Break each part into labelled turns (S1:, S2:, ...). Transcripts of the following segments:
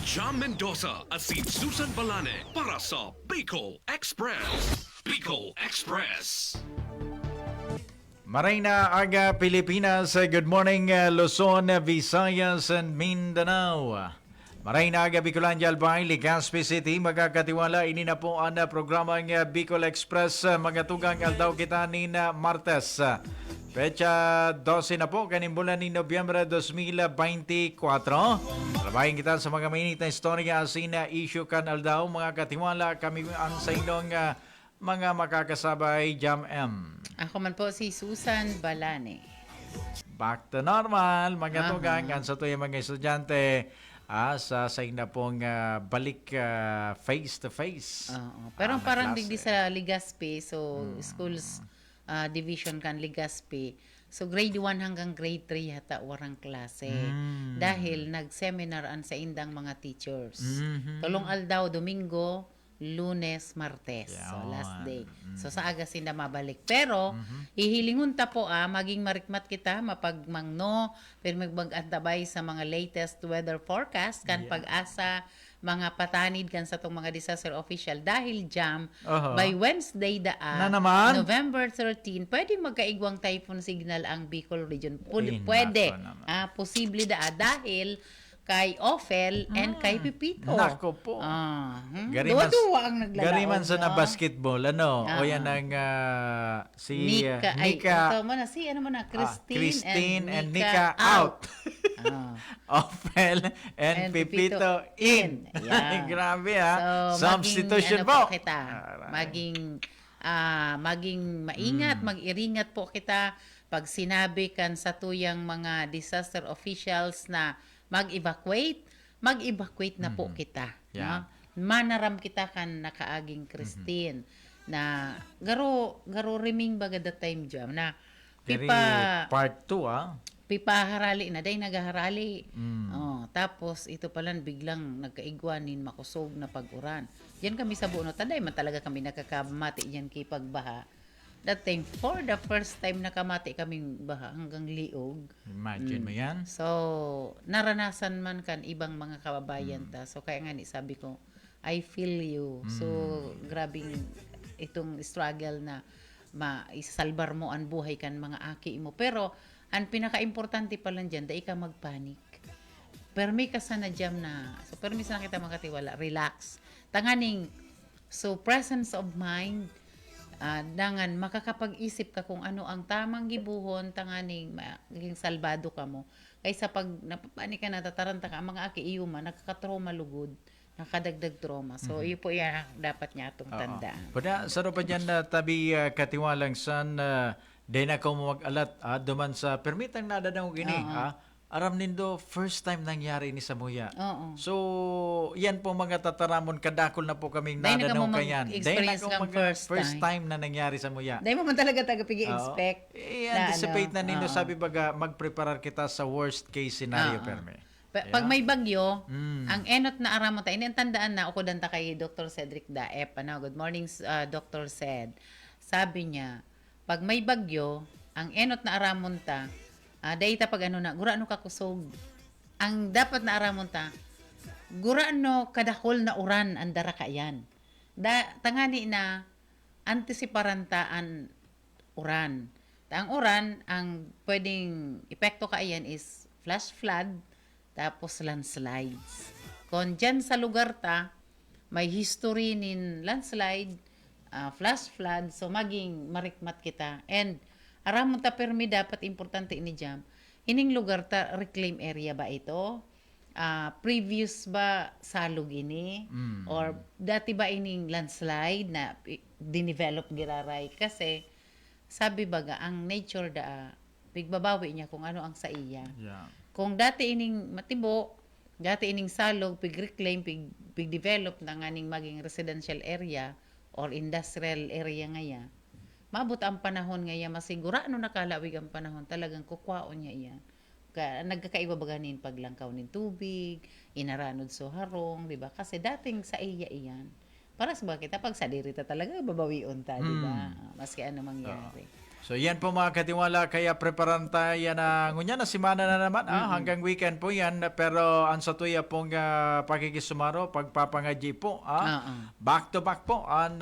S1: Jam Mendoza at si Susan Balane para sa Bicol Express. Bicol Express.
S2: Marina Aga, Pilipinas. Good morning, Luzon, Visayas, and Mindanao. Marina Aga, Bicolandia, Albay, Legazpi City. Magkakatiwala, ini na po ang programang Bicol Express. Magatugang aldaw kita ni Martes. Pecha 12 na po, kaning bulan ni Nobyembre 2024. Trabahin kita sa mga mainit na istorya asina issue kan aldaw. Mga katiwala, kami ang sa inyong mga makakasabay, Jam M.
S3: Ako man po si Susan Balane.
S2: Back to normal, mga tugang, sa tuyo mga estudyante, sa na pong balik face-to-face.
S3: Pero parang
S2: klase.
S3: digdi sa Legazpi, so schools division kan Legazpi. So grade 1 hanggang grade 3 hata warang klase. Dahil nag-seminar an sa indang mga teachers. Tulong aldaw, Domingo, Lunes, Martes. So, last day. So, sa aga sinda mabalik. Pero, hihilingon ta po maging marikmat kita, mapagmangno, pero magbag-antabay sa mga latest weather forecast, kan pag-asa, mga patanid kan sa itong mga disaster official. Dahil jam, by Wednesday
S2: Na naman?
S3: November 13, pwedeng magkaigwang typhoon signal ang Bicol region.
S2: Ay,
S3: Pwede.
S2: nako naman.
S3: Posible dahil kay Ophel and kay Pipito.
S2: Nako po. Gariman,
S3: Duwa-duwa ang naglalao.
S2: gariman sa na
S3: no?
S2: basketball, ano? O yan ang si
S3: Nika. Ito mo na, ano mo na,
S2: Christine and Nika out. Ophel and Pipito in.
S3: Yeah.
S2: Grabe
S3: So,
S2: substitution
S3: maging,
S2: po.
S3: Kita, maging maingat, mag-iringat po kita pag sinabi kan sa tuyang mga disaster officials na mag-evacuate na po kita.
S2: Yeah.
S3: No? Manaram kita kan nakaaging Christine na garo riming baga that time jam na
S2: Very part 2
S3: pipaharali na day nagaharali. Tapos ito pala biglang nagkaigwanin makusog na pag-uran. Diyan kami sa Buno taday man talaga kami nakakamati diyan kay pagbaha. That time, for the first time nakamati kaming baha hanggang liog.
S2: Imagine mo yan.
S3: So, naranasan man kan ibang mga kababayan ta. So, kaya nga ni sabi ko, I feel you. So, grabing itong struggle na isasalbar mo ang buhay kan mga aki mo. Pero, ang pinaka-importante pa lang dyan, dahil ka magpanik. Permi ka sana dyan na, so permi sana kita magkatiwala, relax. Tanganing, so presence of mind, dangan makakapag-isip ka kung ano ang tamang gibuhon, tanganing maging salbado ka mo. Kaysa pag napapanik ka na, tataranta ka, ang mga aki iyuma, nakakatrauma lugod, nakadagdag trauma. So, iyo po yan dapat niya itong tandaan.
S2: Pada sa pa dyan na tabi katiwalang san di na ko mag-alat duman sa permitang nada na gini aram nindo first time nangyari ni Samuya. So yan po mga tataramon kadakol na po kaming nada na kayan.
S3: Experience kang
S2: first time na nangyari sa Muya.
S3: Dahil mo man talaga tagapigi-expect.
S2: I-anticipate na nindo sabi baga magpreparar kita sa worst case scenario perme.
S3: Pag may bagyo, ang enot na aramon ta, tandaan na ako danta kay Dr. Cedric Daep. Good morning, Dr. Ced. Sabi niya, pag may bagyo, ang enot na aramon ta, dahil pag gura kakusog. Ang dapat na aramon ta, gura kadakol na uran ang dara kayan. Tangani na, antisiparan ta ang uran. Ang uran, ang pwedeng epekto kaayan is flash flood, tapos landslides. Kung dyan sa lugar ta, may history nin landslide, flash flood, so maging marikmat kita. And aramon ta permi dapat importante ini jam. Ining lugar ta reclaim area ba ito? Previous ba salog ini? Or dati ba ining landslide na dinevelop giraray? Kasi sabi baga ang nature pigbabawi niya kung ano ang sa iya.
S2: Yeah.
S3: Kung dati ining matibo, dati ining salog, pig-reclaim, pig-develop na nga ning maging residential area or industrial area ngaya, mabot ang panahon ngaya, masigura nakalawig ang panahon, talagang kukwaon niya iyan. Nagkakaiba ba ganin paglangkaw ng tubig, inaranod so harong, di ba? Kasi dating sa iya iyan, para sa kita, pag sa dirita talaga, babawion ta, di ba? Maski ano mangyari.
S2: So yan po mga katiwala, kaya preparan tayo na ngunya na simana na naman hanggang weekend po yan, pero ang sa tuya pong pakikisumaro pagpapangadji po back to back po ang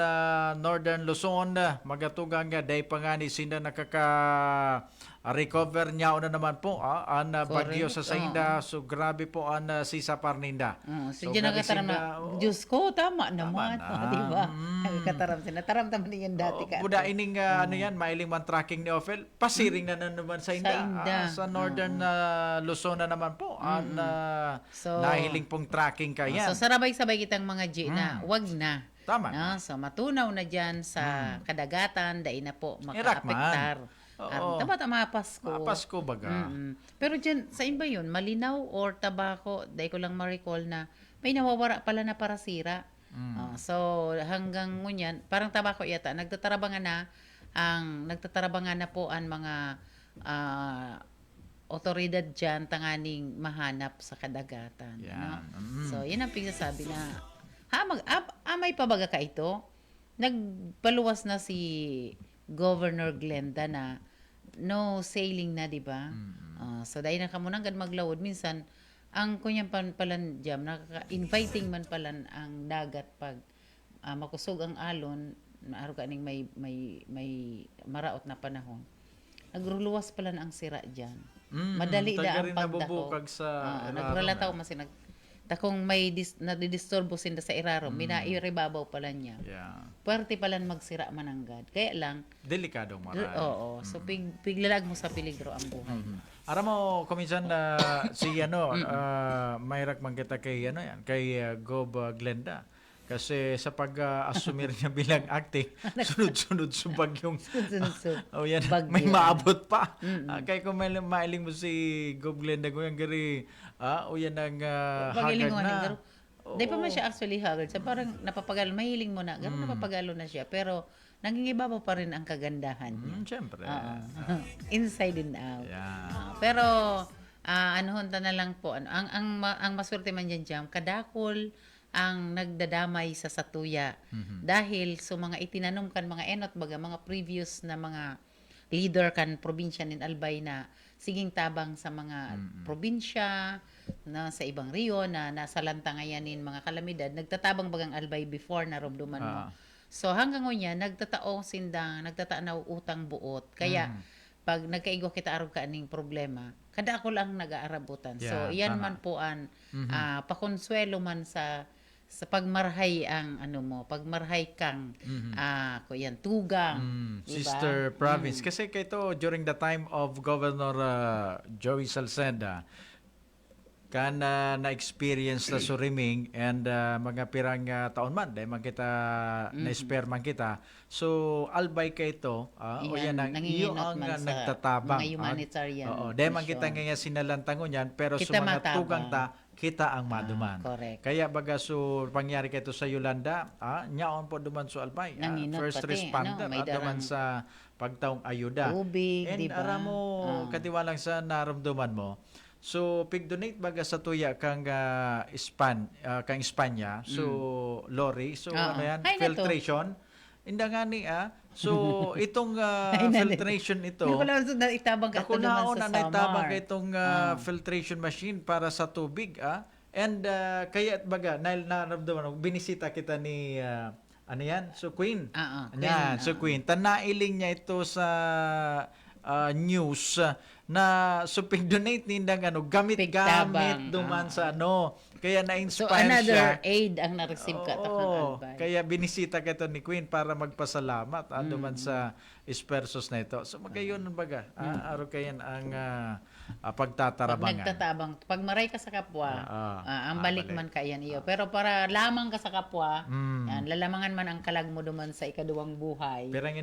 S2: Northern Luzon magatugang day pangani sinda nakaka recover niya na naman po ang bagyo sa Sainda, so grabe po ang Sisa Parninda.
S3: So diyan nakataram na Diyos ko tama naman, di ba? Nakataram sila. Taram-taman niyan dati ka.
S2: Buda ining ano yan, mailing man tracking ni Ophel, pasiring na naman sa Inda. Sa Northern Luzon na naman po. So, nahiling pong tracking ka yan.
S3: So sarabay-sabay kitang mga G na, wag na.
S2: Tama.
S3: No? So matunaw na dyan sa kadagatan, dahil na po makaapektar. Tama Pasko.
S2: Pasko baga.
S3: Pero dyan, sa iba yun, malinaw or tabako, dahil ko lang ma-recall na may nawawara pala na parasira. So hanggang ngunyan, parang tabako yata, nagtatarabangan na po ang mga otoridad dyan tanganing mahanap sa kadagatan. No? So yun ang pigsasabi na, amay pa baga ka ito? Nagpaluwas na si Governor Glenda na no sailing na, di ba? So dahil na kamunang maglawod minsan ang kunyang palan jam inviting man palan ang dagat pag makusog ang alon maaro kaning may maraot na panahon. Nagruluwas palan ang sira diyan. Madali da ang pagdako. Nagralataw masin takong may nadidisturbo sinda sa iraro, minairibabaw pala niya. Puwerte pala magsira mananggad. Kaya lang,
S2: delikado maray.
S3: Oo. So, piglalag mo sa peligro ang buhay.
S2: Ara mo, kuminsan si mayrak man kita kay, kay Gob Glenda. Kasi sa pag-assumir niya bilang acting, sunod-sunod sa bagyong
S3: Bagyo.
S2: may maabot pa. Kaya kung mailing mo si Gob Glenda, kung yung gari, yan ang hagad na.
S3: Di pa man siya actually hagad. So parang napapagalo, mahiling mo na. Gano'n napapagalo na siya. Pero nangingibabaw pa rin ang kagandahan niya.
S2: Siyempre.
S3: Inside and out. Pero anuhunta na lang po. Ang maswerte man dyan jam, kadakol ang nagdadamay sa satuya dahil so mga itinanom kan mga enot baga mga previous na mga leader kan probinsya nin Albay na siging tabang sa mga probinsya na sa ibang riyon na nasa lantangayanin mga kalamidad nagtatabang bagang Albay before na rumduman mo. So hanggang ngayon nagtatanaw utang buot kaya pag nagkaigo kita arog ka aning problema kada ako lang nag-aarabutan. So iyan man po an pakonsuelo man sa pagmarhay ang pagmarhay kang kuyan tugang diba?
S2: Sister province kasi kayto during the time of Governor Joey Salceda kan na-experience na suriming and mga pirang taon man dahil man kita na-spare man kita so albay kayto o yan ang iyo ang nagtatabang
S3: mga humanitarian
S2: dahil man kita nga sinalantangon yan pero sa mga tugang kita ang maduman. Kaya baga so pangyari kayto sa Yolanda, nyaon po duman so albay. First responder duman sa pagtaong ayuda.
S3: Tubig,
S2: and
S3: diba?
S2: ara mo katiwalang sa naramdaman mo. So pig-donate baga sa tuya kang kang Espanya. So lorry, so ano yan, filtration. Inda nga ni so itong filtration ito.
S3: Hindi ko lang itabang ka ito naman sa summer.
S2: Itabang ka itong filtration machine para sa tubig and kaya baga naramdaman binisita kita ni ano yan? So Queen. Yan, so Queen. Tanailing niya ito sa news na so pig-donate nindang gamit-gamit duman sa kaya na-inspire
S3: so, another
S2: siya.
S3: aid ang na-receive ka Albay.
S2: Kaya binisita ka ito ni Queen para magpasalamat duman sa ispersos na ito. So magayon baga. Araw kayan ang pagtatarabangan.
S3: Pag nagtatabang, pag maray ka sa kapwa, ang balik man kayan iyo. Pero para lamang ka sa kapwa, yan, lalamangan man ang kalag mo duman sa ikaduwang buhay.
S2: Pero ang